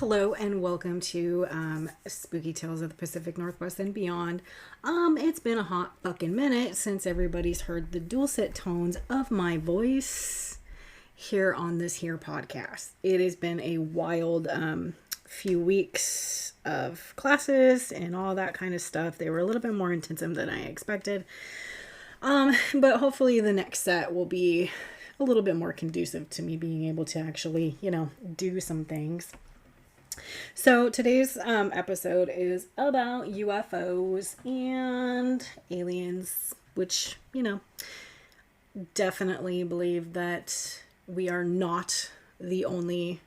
Hello and welcome to Spooky Tales of the Pacific Northwest and beyond. It's been a hot fucking minute since everybody's heard the dulcet tones of my voice here on this here podcast. It has been a wild few weeks of classes and all that kind of stuff. They were a little bit more intensive than I expected. But hopefully the next set will be a little bit more conducive to me being able to actually, do some things. So today's episode is about UFOs and aliens, which, definitely believe that we are not the only,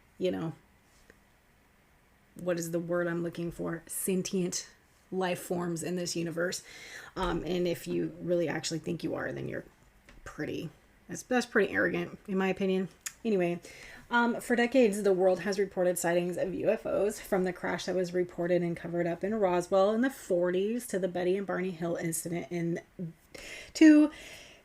what is the word I'm looking for? Sentient life forms in this universe. And if you really actually think you are, then you're that's pretty arrogant, in my opinion. Anyway, for decades, the world has reported sightings of UFOs, from the crash that was reported and covered up in Roswell in the 40s to the Betty and Barney Hill incident to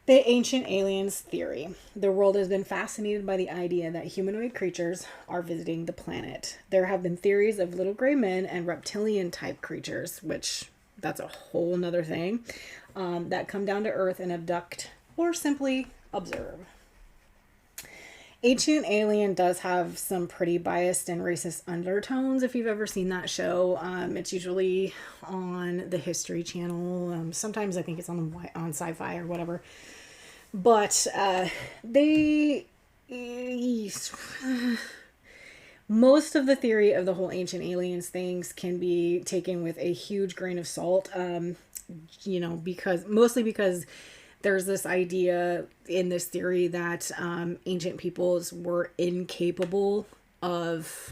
the ancient aliens theory. The world has been fascinated by the idea that humanoid creatures are visiting the planet. There have been theories of little gray men and reptilian type creatures, which that's a whole nother thing, that come down to Earth and abduct or simply observe. Ancient Alien does have some pretty biased and racist undertones. If you've ever seen that show, it's usually on the History Channel. Sometimes I think it's on Sci-Fi or whatever. But most of the theory of the whole Ancient Aliens things can be taken with a huge grain of salt. Because there's this idea in this theory that ancient peoples were incapable of,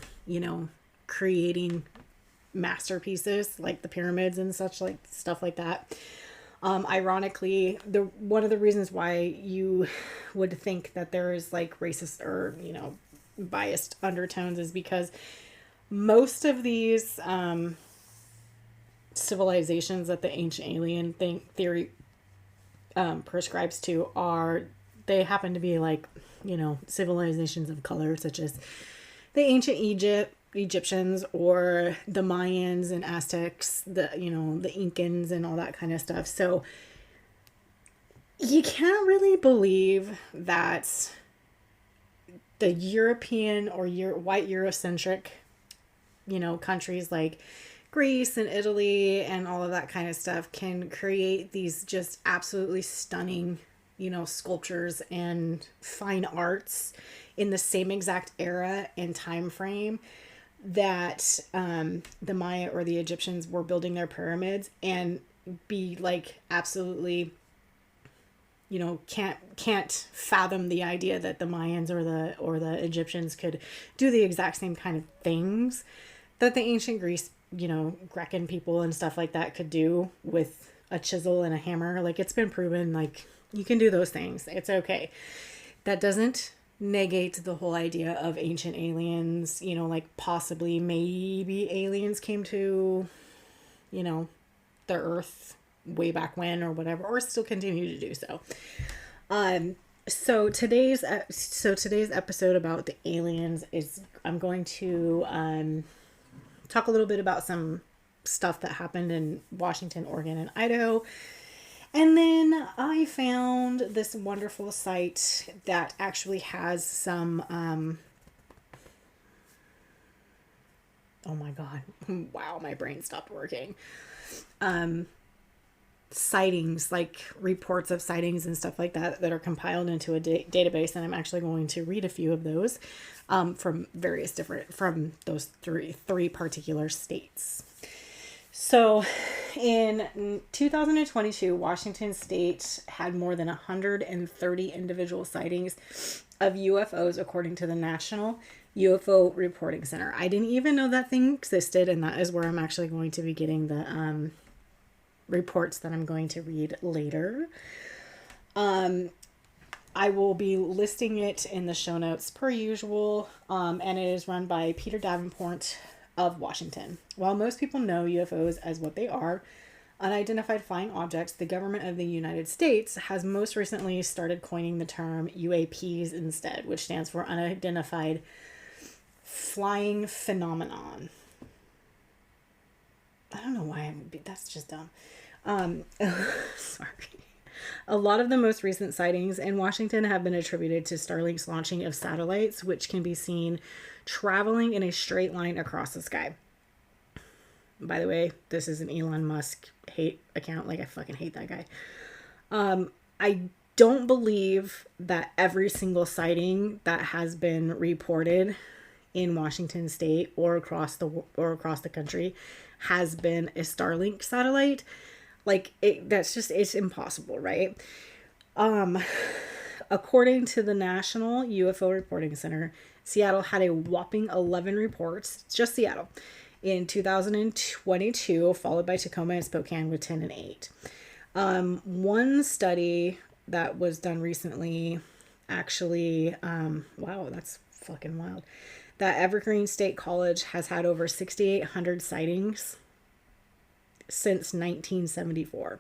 creating masterpieces like the pyramids and such, like stuff like that. Ironically, one of the reasons why you would think that there is like racist or, biased undertones is because most of these civilizations that the ancient alien theory prescribes to they happen to be like, civilizations of color, such as the ancient Egyptians or the Mayans and Aztecs, the Incans and all that kind of stuff. So you can't really believe that the European or white Eurocentric, countries like Greece and Italy and all of that kind of stuff can create these just absolutely stunning, sculptures and fine arts in the same exact era and time frame that the Maya or the Egyptians were building their pyramids, and be like absolutely, can't fathom the idea that the Mayans or the Egyptians could do the exact same kind of things that the ancient Greece, Grecan people and stuff like that could do with a chisel and a hammer. Like, it's been proven, like, you can do those things. It's okay. That doesn't negate the whole idea of ancient aliens, like possibly maybe aliens came to, the Earth way back when or whatever, or still continue to do so. So today's episode about the aliens is, I'm going to talk a little bit about some stuff that happened in Washington, Oregon, and Idaho. And then I found this wonderful site that actually has some, oh my God, wow, my brain stopped working. sightings, like reports of sightings and stuff like that, that are compiled into a database. And I'm actually going to read a few of those from various different, from those three particular states. So in 2022, Washington State had more than 130 individual sightings of UFOs, according to the National UFO Reporting Center. I didn't even know that thing existed, and that is where I'm actually going to be getting the reports that I'm going to read later. I will be listing it in the show notes per usual, and it is run by Peter Davenport of Washington. While most people know UFOs as what they are, unidentified flying objects, the government of the United States has most recently started coining the term UAPs instead, which stands for unidentified flying phenomenon. I don't know why that's just dumb. Sorry. A lot of the most recent sightings in Washington have been attributed to Starlink's launching of satellites, which can be seen traveling in a straight line across the sky. By the way, this is an Elon Musk hate account. Like, I fucking hate that guy. I don't believe that every single sighting that has been reported in Washington State or across the country has been a Starlink satellite. Like, it's impossible, right? According to the National UFO Reporting Center, Seattle had a whopping 11 reports, just Seattle, in 2022, followed by Tacoma and Spokane with 10 and 8. One study that was done recently, actually, wow, that's fucking wild, that Evergreen State College has had over 6,800 sightings since 1974.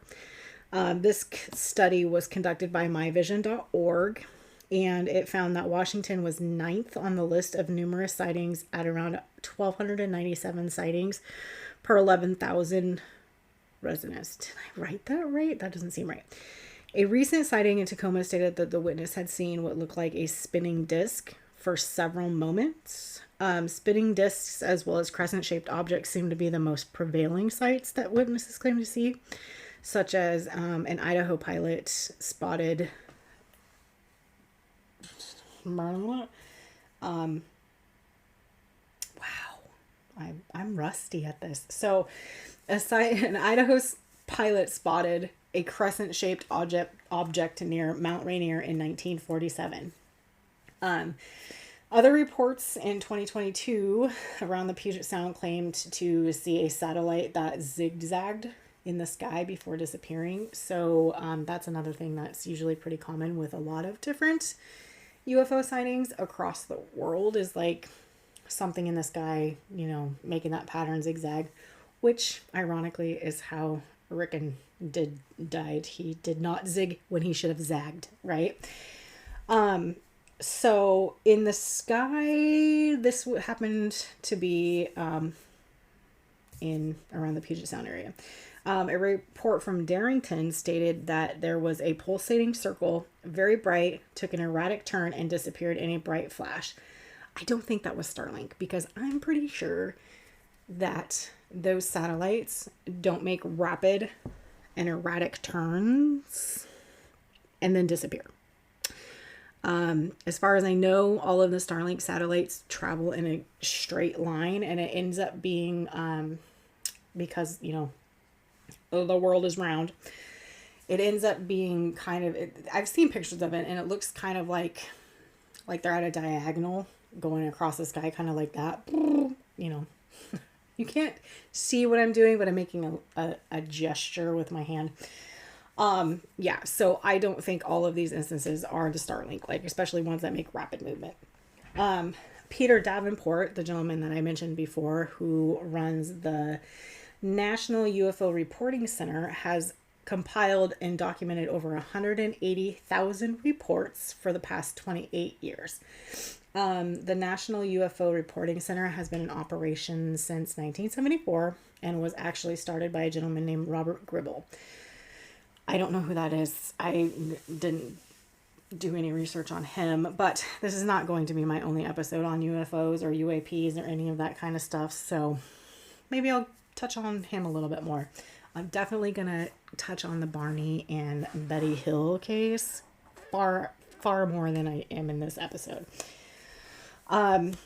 This study was conducted by myvision.org, and it found that Washington was 9th on the list of numerous sightings at around 1,297 sightings per 11,000 residents. Did I write that right? That doesn't seem right. A recent sighting in Tacoma stated that the witness had seen what looked like a spinning disc for several moments. Spinning discs as well as crescent-shaped objects seem to be the most prevailing sights that witnesses claim to see, such as an Idaho pilot spotted wow, I'm rusty at this. So an Idaho's pilot spotted a crescent-shaped object near Mount Rainier in 1947. Other reports in 2022 around the Puget Sound claimed to see a satellite that zigzagged in the sky before disappearing. So that's another thing that's usually pretty common with a lot of different UFO sightings across the world, is like something in the sky, making that pattern zigzag, which ironically is how Rickon died. He did not zig when he should have zagged, right? So in the sky, this happened to be in around the Puget Sound area. A report from Darrington stated that there was a pulsating circle, very bright, took an erratic turn, and disappeared in a bright flash. I don't think that was Starlink, because I'm pretty sure that those satellites don't make rapid and erratic turns and then disappear. As far as I know, all of the Starlink satellites travel in a straight line, and it ends up being, because, the world is round, it ends up being kind of, I've seen pictures of it, and it looks kind of like they're at a diagonal going across the sky, kind of like that, You can't see what I'm doing, but I'm making a gesture with my hand. Yeah, so I don't think all of these instances are the Starlink, especially ones that make rapid movement. Peter Davenport, the gentleman that I mentioned before, who runs the National UFO Reporting Center, has compiled and documented over 180,000 reports for the past 28 years. The National UFO Reporting Center has been in operation since 1974 and was actually started by a gentleman named Robert Gribble. I don't know who that is. I didn't do any research on him, but this is not going to be my only episode on UFOs or UAPs or any of that kind of stuff, so maybe I'll touch on him a little bit more. I'm definitely going to touch on the Barney and Betty Hill case far, far more than I am in this episode.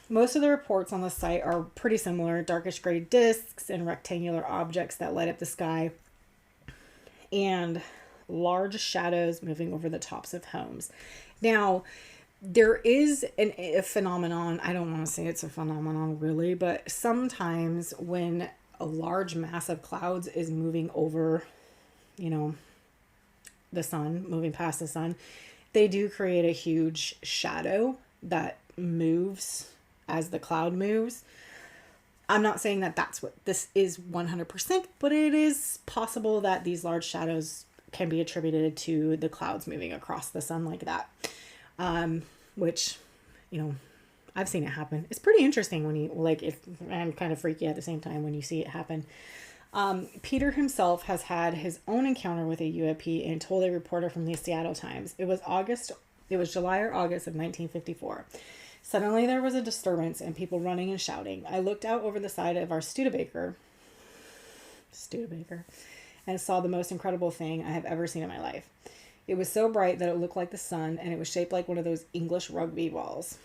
Most of the reports on the site are pretty similar: darkish gray discs and rectangular objects that light up the sky, and large shadows moving over the tops of homes. Now, there is a phenomenon, I don't want to say it's a phenomenon really, but sometimes when a large mass of clouds is moving over, the sun, moving past the sun, they do create a huge shadow that moves as the cloud moves. I'm not saying that that's what this is 100%, but it is possible that these large shadows can be attributed to the clouds moving across the sun like that. Which, I've seen it happen. It's pretty interesting when you, and kind of freaky at the same time when you see it happen. Peter himself has had his own encounter with a UAP and told a reporter from the Seattle Times. It was July or August of 1954. Suddenly there was a disturbance and people running and shouting. I looked out over the side of our Studebaker, and saw the most incredible thing I have ever seen in my life. It was so bright that it looked like the sun, and it was shaped like one of those English rugby balls.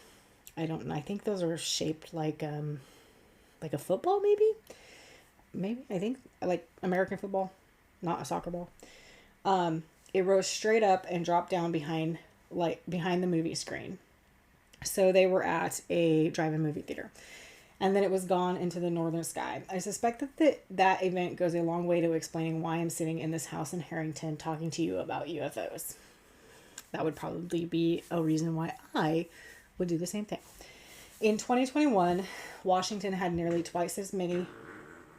I think those are shaped like a football, maybe. I think like American football, not a soccer ball. It rose straight up and dropped down behind the movie screen. So they were at a drive-in movie theater, and then it was gone into the northern sky. I suspect that event goes a long way to explaining why I'm sitting in this house in Harrington talking to you about UFOs. That would probably be a reason why I would do the same thing. In 2021, Washington had nearly twice as many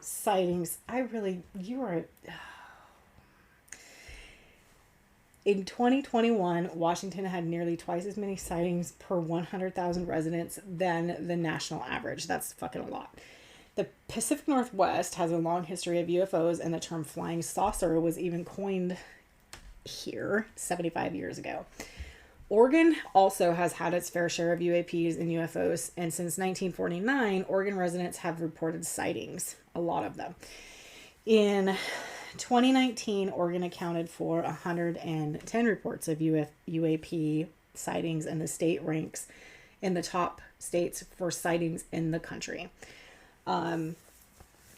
sightings. In 2021, Washington had nearly twice as many sightings per 100,000 residents than the national average. That's fucking a lot. The Pacific Northwest has a long history of UFOs, and the term flying saucer was even coined here 75 years ago. Oregon also has had its fair share of UAPs and UFOs, and since 1949, Oregon residents have reported sightings, a lot of them. In 2019, Oregon accounted for 110 reports of UAP sightings, and the state ranks in the top states for sightings in the country.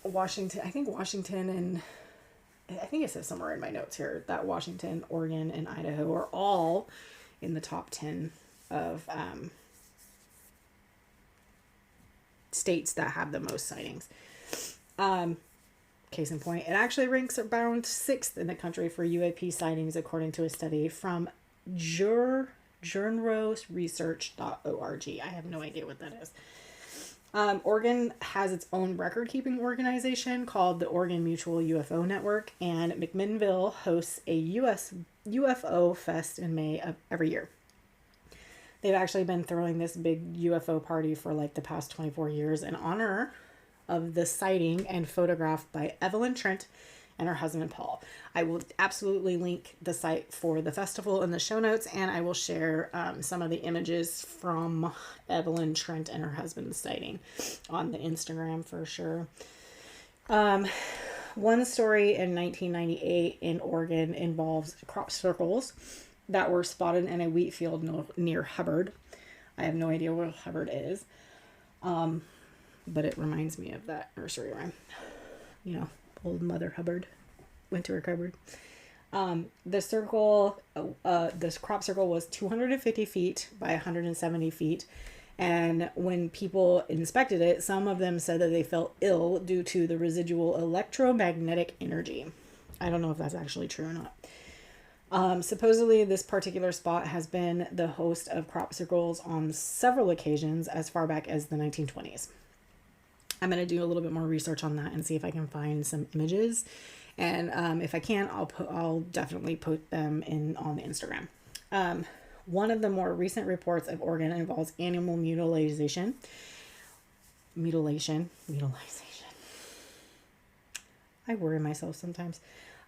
Washington, and I think it says somewhere in my notes here that Washington, Oregon, and Idaho are all in the top 10 of states that have the most sightings. Case in point, it actually ranks around 6th in the country for UAP sightings, according to a study from journalresearch.org. I have no idea what that is. Oregon has its own record-keeping organization called the Oregon Mutual UFO Network, and McMinnville hosts a UFO Fest in May of every year. They've actually been throwing this big UFO party for like the past 24 years in honor of the sighting and photographed by Evelyn Trent and her husband Paul. I will absolutely link the site for the festival in the show notes, and I will share some of the images from Evelyn Trent and her husband's sighting on the Instagram for sure. One story in 1998 in Oregon involves crop circles that were spotted in a wheat field near Hubbard. I have no idea where Hubbard is. But it reminds me of that nursery rhyme. Old Mother Hubbard went to her cupboard. This crop circle was 250 feet by 170 feet. And when people inspected it, some of them said that they felt ill due to the residual electromagnetic energy. I don't know if that's actually true or not. Supposedly, this particular spot has been the host of crop circles on several occasions as far back as the 1920s. I'm going to do a little bit more research on that and see if I can find some images. And if I can, I'll definitely put them on the Instagram. One of the more recent reports of Oregon involves animal mutilation. I worry myself sometimes.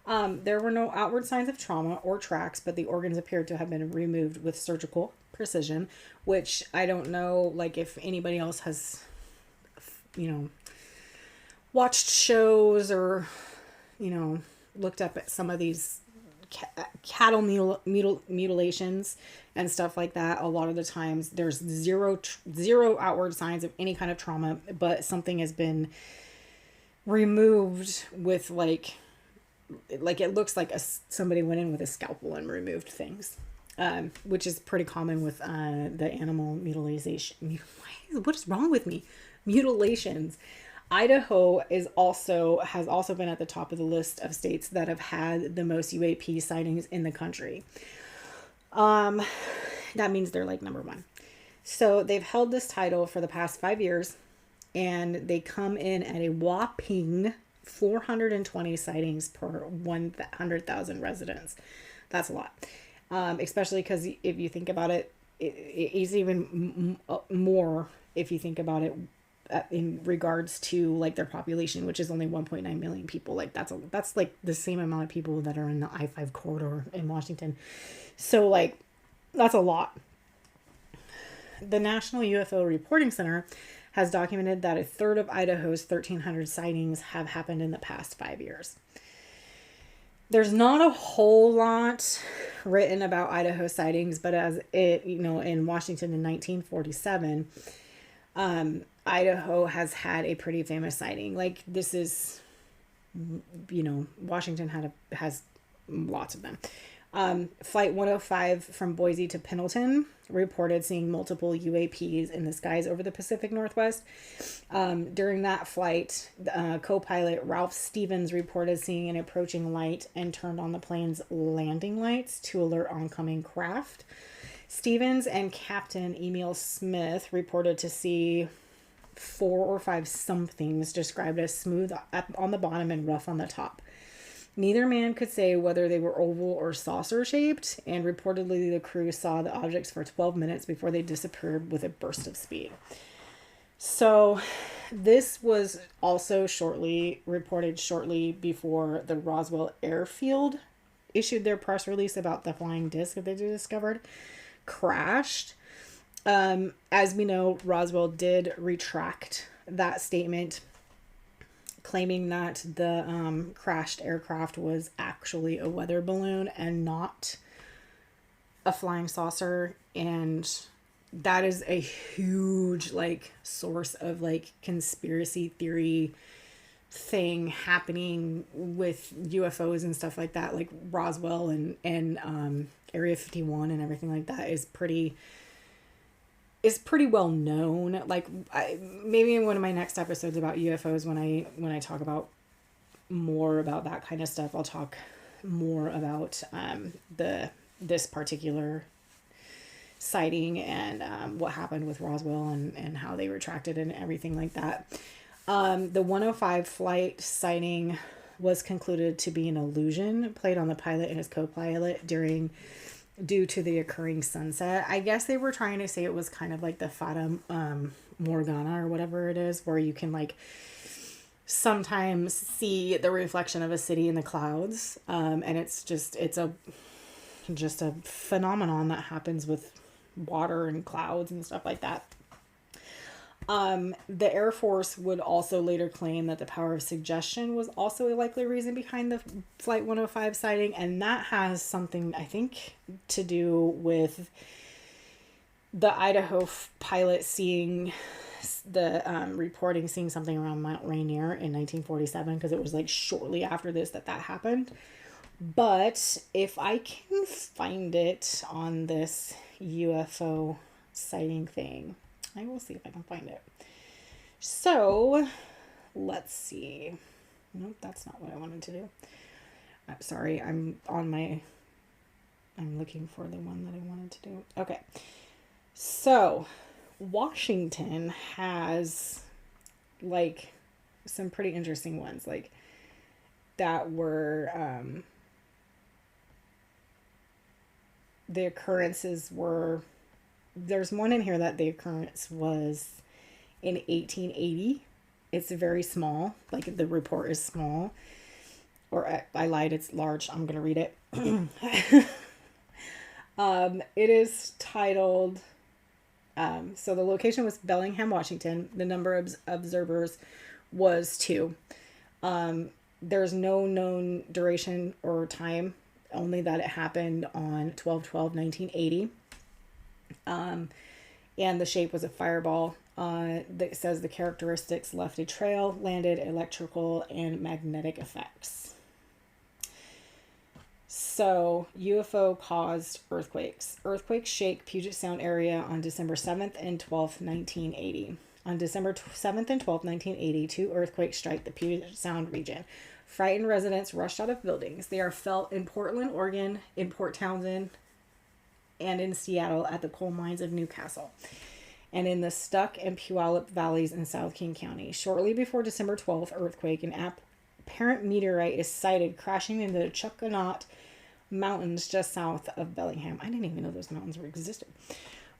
There were no outward signs of trauma or tracks, but the organs appeared to have been removed with surgical precision, which I don't know, if anybody else has, watched shows or, looked up at some of these cattle mutilations and stuff like that, a lot of the times there's zero outward signs of any kind of trauma, but something has been removed with like it looks like somebody went in with a scalpel and removed things, which is pretty common with the animal mutilation. What is wrong with me? Mutilations. Idaho has also been at the top of the list of states that have had the most UAP sightings in the country. That means they're like number one. So they've held this title for the past 5 years, and they come in at a whopping 420 sightings per 100,000 residents. That's a lot. Especially because if you think about it, it's even more if you think about it in regards to like their population, which is only 1.9 million people. Like that's like the same amount of people that are in the I-5 corridor in Washington. So like that's a lot. The National UFO Reporting Center has documented that a third of Idaho's 1,300 sightings have happened in the past 5 years. There's not a whole lot written about Idaho sightings, but as it, in Washington in 1947, Idaho has had a pretty famous sighting. Like this is, Washington has lots of them. Flight 105 from Boise to Pendleton reported seeing multiple UAPs in the skies over the Pacific Northwest. During that flight, co-pilot Ralph Stevens reported seeing an approaching light and turned on the plane's landing lights to alert oncoming craft. Stevens and Captain Emil Smith reported to see 4 or 5 somethings described as smooth on the bottom and rough on the top. Neither man could say whether they were oval or saucer shaped, and reportedly the crew saw the objects for 12 minutes before they disappeared with a burst of speed. So this was also reported shortly before the Roswell Airfield issued their press release about the flying disc that they discovered crashed. As we know, Roswell did retract that statement, claiming that the crashed aircraft was actually a weather balloon and not a flying saucer. And that is a huge source of conspiracy theory thing happening with UFOs and stuff like that. Like Roswell and Area 51 and everything like that is pretty well known. Maybe in one of my next episodes about UFOs, when I talk about more about that kind of stuff, I'll talk more about this particular sighting and what happened with Roswell and how they retracted and everything like that. The 105 flight sighting was concluded to be an illusion played on the pilot and his co-pilot due to the occurring sunset. I guess they were trying to say it was kind of like the Fata Morgana or whatever it is, where you can sometimes see the reflection of a city in the clouds. And it's a phenomenon that happens with water and clouds and stuff like that. The Air Force would also later claim that the power of suggestion was also a likely reason behind the Flight 105 sighting, and that has something, I think, to do with the Idaho pilot seeing reporting seeing something around Mount Rainier in 1947, because it was shortly after this that happened. But if I can find it on this UFO sighting thing, I will see if I can find it. So, let's see. Nope, that's not what I wanted to do. I'm sorry, I'm looking for the one that I wanted to do. Okay. So, Washington has, some pretty interesting ones, that were, the occurrences were... There's one in here that the occurrence was in 1880. It's very small. The report is small. Or I lied, it's large. I'm going to read it. It is titled... so the location was Bellingham, Washington. The number of observers was 2. There's no known duration or time, only that it happened on 12/12/1980. And the shape was a fireball. That says the characteristics left a trail, landed electrical and magnetic effects. So, UFO caused earthquakes. Earthquakes shake Puget Sound area on December 7th and 12th, 1980. On December 7th and 12th, 1980, two earthquakes strike the Puget Sound region. Frightened residents rushed out of buildings. They are felt in Portland, Oregon, in Port Townsend, and in Seattle at the coal mines of Newcastle, and in the Stuck and Puyallup valleys in South King County. Shortly before December 12th earthquake, an apparent meteorite is sighted crashing into the Chuckanut Mountains just south of Bellingham. I didn't even know those mountains existed.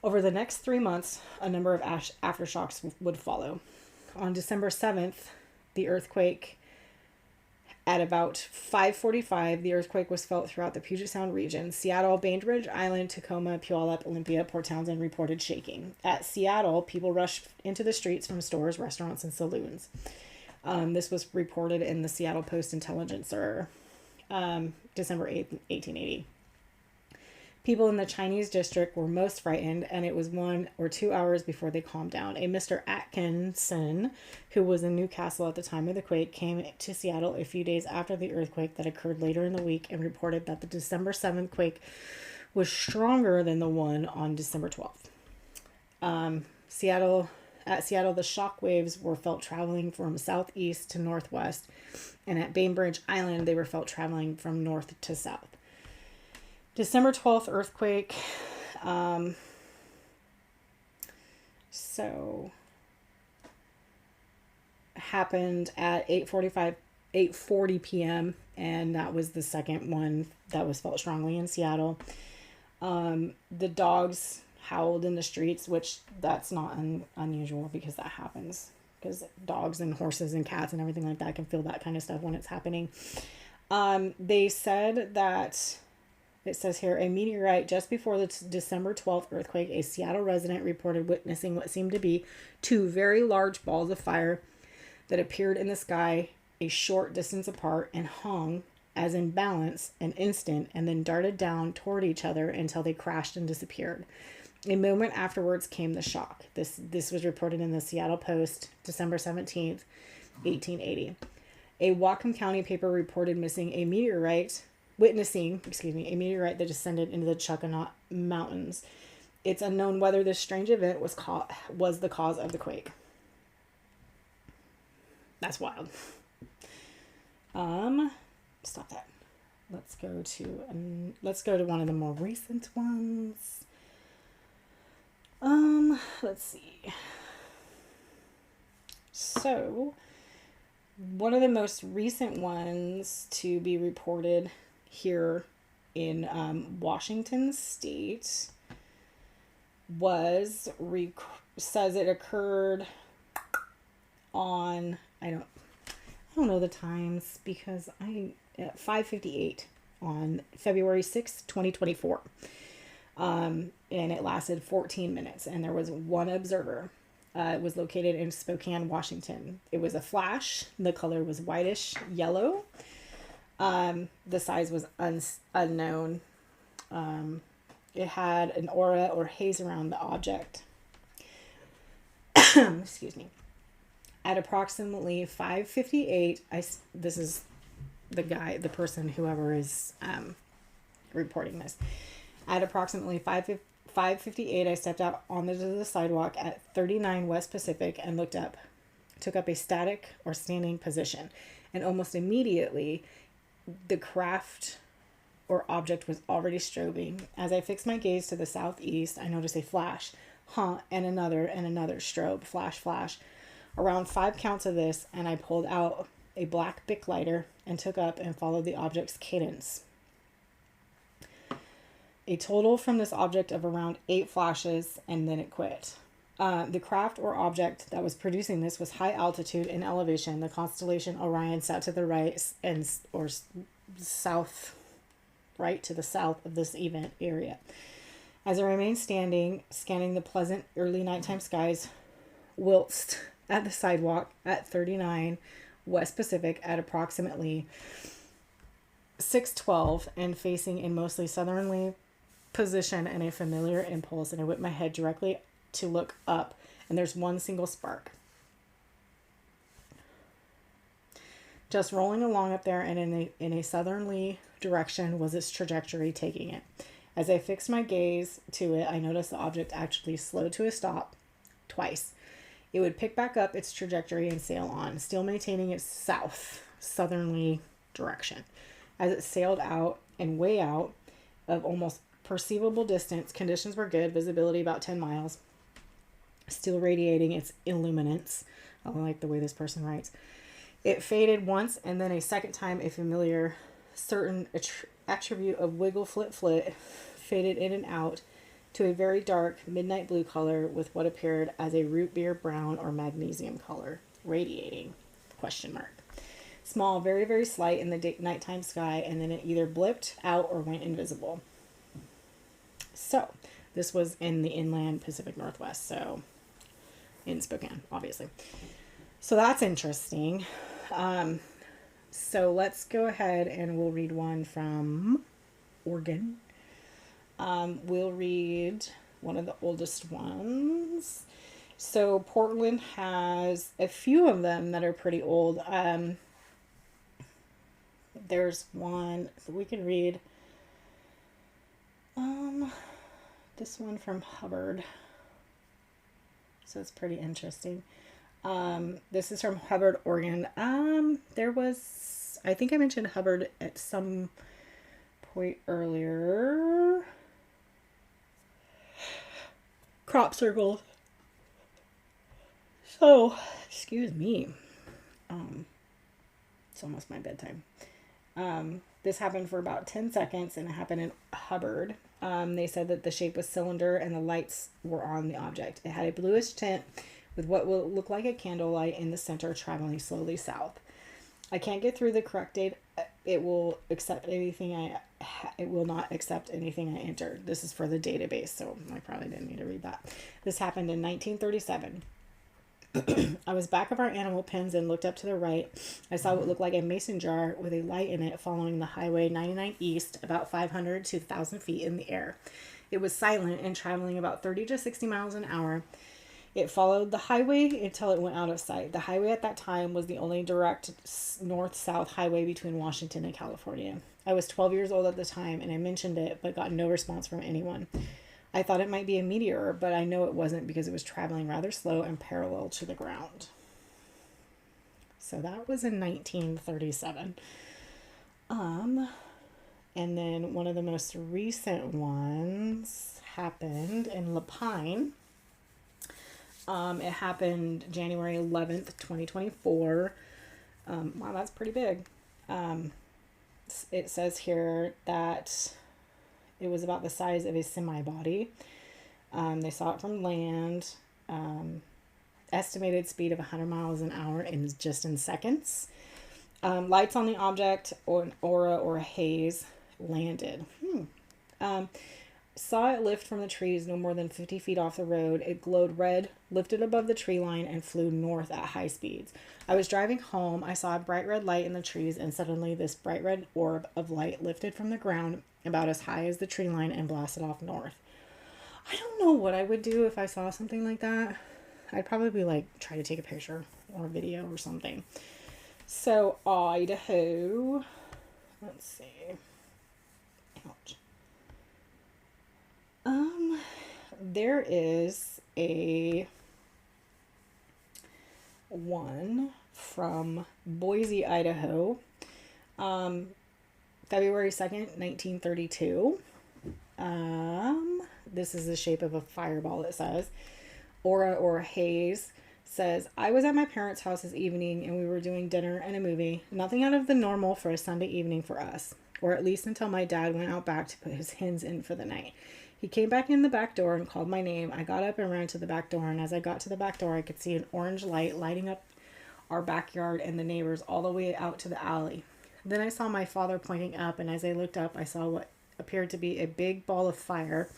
Over the next 3 months, a number of aftershocks would follow. On December 7th, the earthquake, at about 5:45, the earthquake was felt throughout the Puget Sound region. Seattle, Bainbridge Island, Tacoma, Puyallup, Olympia, Port Townsend reported shaking. At Seattle, people rushed into the streets from stores, restaurants, and saloons. This was reported in the Seattle Post-Intelligencer, December 8th, 1880. People in the Chinese district were most frightened, and it was 1 or 2 hours before they calmed down. A Mr. Atkinson, who was in Newcastle at the time of the quake, came to Seattle a few days after the earthquake that occurred later in the week and reported that the December 7th quake was stronger than the one on December 12th. At Seattle, the shock waves were felt traveling from southeast to northwest, and at Bainbridge Island, they were felt traveling from north to south. December 12th earthquake. So happened at 8:40 p.m. and that was the second one that was felt strongly in Seattle. The dogs howled in the streets, which that's not unusual because that happens. Because dogs and horses and cats and everything like that can feel that kind of stuff when it's happening. They said that. It says here, a meteorite just before the December 12th earthquake, a Seattle resident reported witnessing what seemed to be two very large balls of fire that appeared in the sky a short distance apart and hung, as in balance, an instant, and then darted down toward each other until they crashed and disappeared. A moment afterwards came the shock. This was reported in the Seattle Post, December 17th, 1880. A Whatcom County paper reported witnessing a meteorite that descended into the Chuckanut Mountains. It's unknown whether this strange event was the cause of the quake. That's wild. Stop that. Let's go to one of the more recent ones. Let's see. So, one of the most recent ones to be reported here in Washington State says it occurred on I don't know the times because at 5:58 on February 6th, 2024. And it lasted 14 minutes and there was one observer. It was located in Spokane, Washington. It was a flash. The color was whitish yellow. The size was unknown. It had an aura or haze around the object. Excuse me. At approximately 5:58, this is the person, whoever is reporting this. At approximately 5:58, I stepped out onto the sidewalk at 39 West Pacific and took up a static or standing position. And almost immediately, the craft or object was already strobing. As I fixed my gaze to the southeast, I noticed a flash, and another strobe, flash, flash. Around 5 counts of this, and I pulled out a black Bic lighter and took up and followed the object's cadence. A total from this object of around 8 flashes, and then it quit. The craft or object that was producing this was high altitude in elevation. The constellation Orion sat to the right or south, right to the south of this event area. As I remained standing, scanning the pleasant early nighttime skies, whilst at the sidewalk at 39 West Pacific at approximately 6:12 and facing in mostly southerly position and a familiar impulse, and I whip my head directly to look up, and there's one single spark. Just rolling along up there, and in a southerly direction was its trajectory taking it. As I fixed my gaze to it, I noticed the object actually slowed to a stop twice. It would pick back up its trajectory and sail on, still maintaining its southerly direction. As it sailed out and way out of almost perceivable distance, conditions were good, visibility about 10 miles, still radiating its illuminance. I like the way this person writes. It faded once, and then a second time a familiar certain attribute of wiggle flit faded in and out to a very dark midnight blue color with what appeared as a root beer brown or magnesium color, radiating, ? Small, very, very slight in the nighttime sky, and then it either blipped out or went invisible. So, this was in the inland Pacific Northwest, so in Spokane, obviously. So that's interesting. So let's go ahead and we'll read one from Oregon. We'll read one of the oldest ones. So Portland has a few of them that are pretty old. There's one we can read. This one from Hubbard. So it's pretty interesting. This is from Hubbard, Oregon. I think I mentioned Hubbard at some point earlier. Crop circles. So, excuse me. It's almost my bedtime. This happened for about 10 seconds, and it happened in Hubbard. They said that the shape was cylinder and the lights were on the object. It had a bluish tint with what will look like a candlelight in the center, traveling slowly south. I can't get through the correct date. It will accept anything it will not accept anything I enter. This is for the database, so I probably didn't need to read that. This happened in 1937. I was back of our animal pens and looked up to the right. I saw what looked like a mason jar with a light in it following the Highway 99 east, about 500 to 1,000 feet in the air. It was silent and traveling about 30 to 60 miles an hour. It followed the highway until it went out of sight. The highway at that time was the only direct north-south highway between Washington and California. I was 12 years old at the time, and I mentioned it, but got no response from anyone. I thought it might be a meteor, but I know it wasn't because it was traveling rather slow and parallel to the ground. So that was in 1937. And then one of the most recent ones happened in Lapine. It happened January 11th, 2024. Wow, that's pretty big. It says here that it was about the size of a semi-body. They saw it from land. Estimated speed of 100 miles an hour in just in seconds. Lights on the object or an aura or a haze landed. Saw it lift from the trees no more than 50 feet off the road. It glowed red, lifted above the tree line, and flew north at high speeds. I was driving home. I saw a bright red light in the trees, and suddenly this bright red orb of light lifted from the ground about as high as the tree line and blasted off north. I don't know what I would do if I saw something like that. I'd probably try to take a picture or a video or something. So, Idaho. Let's see. Ouch. There is a one from Boise, Idaho, February 2nd, 1932. This is the shape of a fireball, it says. Aura or haze says, I was at my parents' house this evening and we were doing dinner and a movie. Nothing out of the normal for a Sunday evening for us, or at least until my dad went out back to put his hens in for the night. He came back in the back door and called my name. I got up and ran to the back door, and as I got to the back door, I could see an orange light lighting up our backyard and the neighbors all the way out to the alley. Then I saw my father pointing up, and as I looked up, I saw what appeared to be a big ball of fire,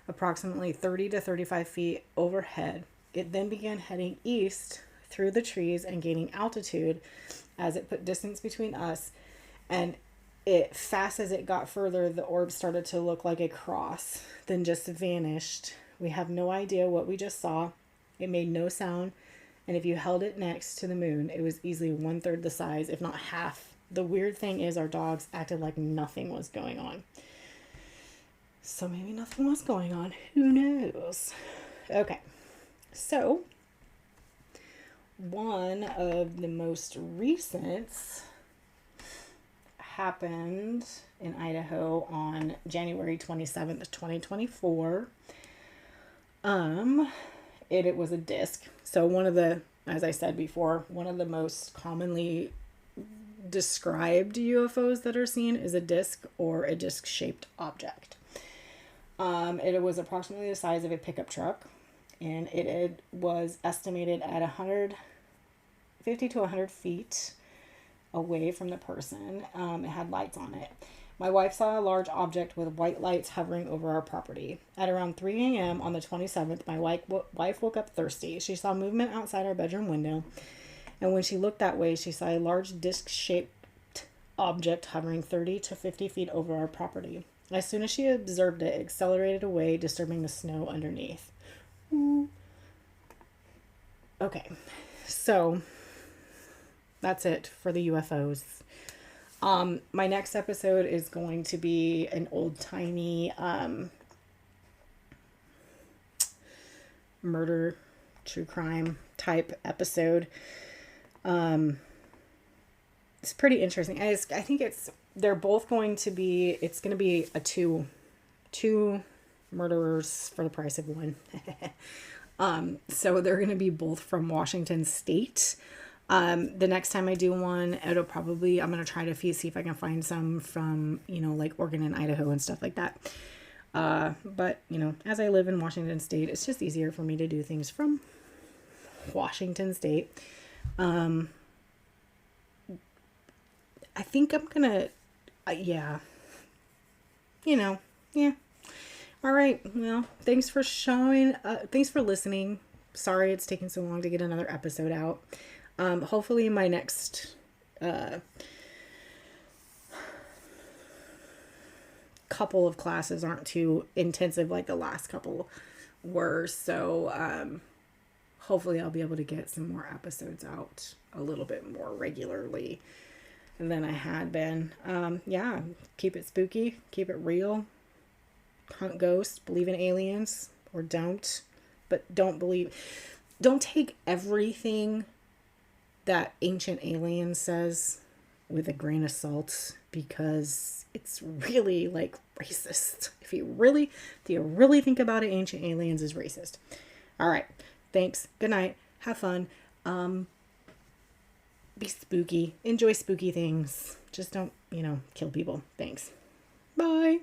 approximately 30 to 35 feet overhead. It then began heading east through the trees and gaining altitude as it put distance between us. And fast as it got further, the orb started to look like a cross, then just vanished. We have no idea what we just saw. It made no sound. And if you held it next to the moon, it was easily 1/3 the size, if not half. The weird thing is our dogs acted like nothing was going on. So maybe nothing was going on. Who knows? Okay. So one of the most recent happened in Idaho on January 27th, 2024. It was a disc. So one of the, as I said before, one of the most commonly described UFOs that are seen is a disc or a disc-shaped object. It was approximately the size of a pickup truck, and it was estimated at 150 to 100 feet away from the person. It had lights on it. My wife saw a large object with white lights hovering over our property. At around 3 a.m. on the 27th, my wife woke up thirsty. She saw movement outside our bedroom window, and when she looked that way, she saw a large disc-shaped object hovering 30 to 50 feet over our property. As soon as she observed it, it accelerated away, disturbing the snow underneath. Ooh. Okay, so that's it for the UFOs. My next episode is going to be an old-timey murder, true crime type episode. It's pretty interesting. I think they're both going to be, it's going to be a two murderers for the price of one. So they're going to be both from Washington State. The next time I do one, I'm going to try to see if I can find some from, like Oregon and Idaho and stuff like that. But, as I live in Washington State, it's just easier for me to do things from Washington State. I think I'm going to, yeah. All right. Well, thanks for listening. Sorry it's taking so long to get another episode out. Hopefully my next couple of classes aren't too intensive like the last couple were. So hopefully I'll be able to get some more episodes out a little bit more regularly than I had been. Yeah, keep it spooky, keep it real, hunt ghosts, believe in aliens, or don't. But don't take everything that Ancient Alien says with a grain of salt, because it's really like racist. If you really think about it, Ancient Aliens is racist. All right. Thanks. Good night. Have fun. Be spooky. Enjoy spooky things. Just don't, kill people. Thanks. Bye.